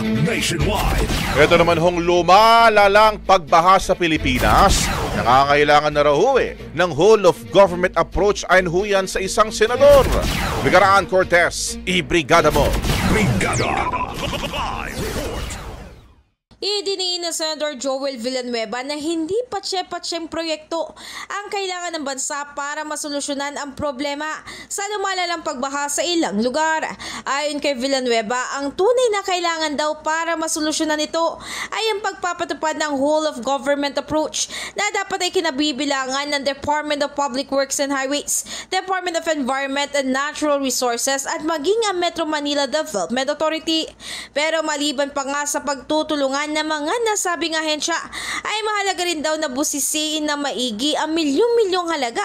nationwide. Ito naman hong lumalalang pagbaha sa Pilipinas. Nangangailangan na raw ng whole of government approach ayon huyan sa isang senador. Bigaraan Cortez, ibrigada mo. Brigada. Idiniin na Senator Joel Villanueva na hindi patse-patsyeng proyekto ang kailangan ng bansa para masolusyonan ang problema sa lumalalang pagbaha sa ilang lugar. Ayon kay Villanueva, ang tunay na kailangan daw para masolusyonan ito ay ang pagpapatupad ng whole of government approach na dapat ay kinabibilangan ng Department of Public Works and Highways, Department of Environment and Natural Resources at maging ang Metro Manila Development Authority. Pero maliban pa nga sa pagtutulungan ng mga nasabing ahensya, ay mahalaga rin daw na busisiin na maigi ang milyong-milyong halaga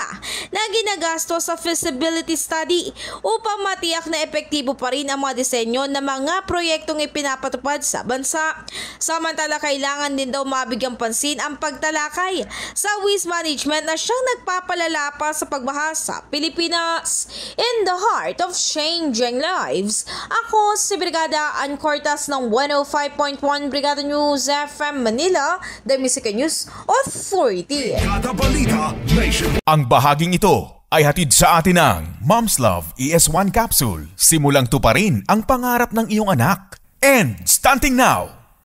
na ginagasto sa feasibility study upang matiyak na epektibo pa rin ang mga disenyo ng mga proyektong ipinapatupad sa bansa. Samantala, kailangan din daw mabigyang pansin ang pagtalakay sa waste management na siyang nagpapalala pa sa pagbaha sa Pilipinas. In the heart of changing lives, ako si Brigada Ann Cortez ng 105.1 Brigada News FM Manila, The Music News Authority. Ang bahaging ito ay hatid sa atin ng Mom's Love ES1 Capsule. Simulang tuparin ang pangarap ng iyong anak. And stunting now!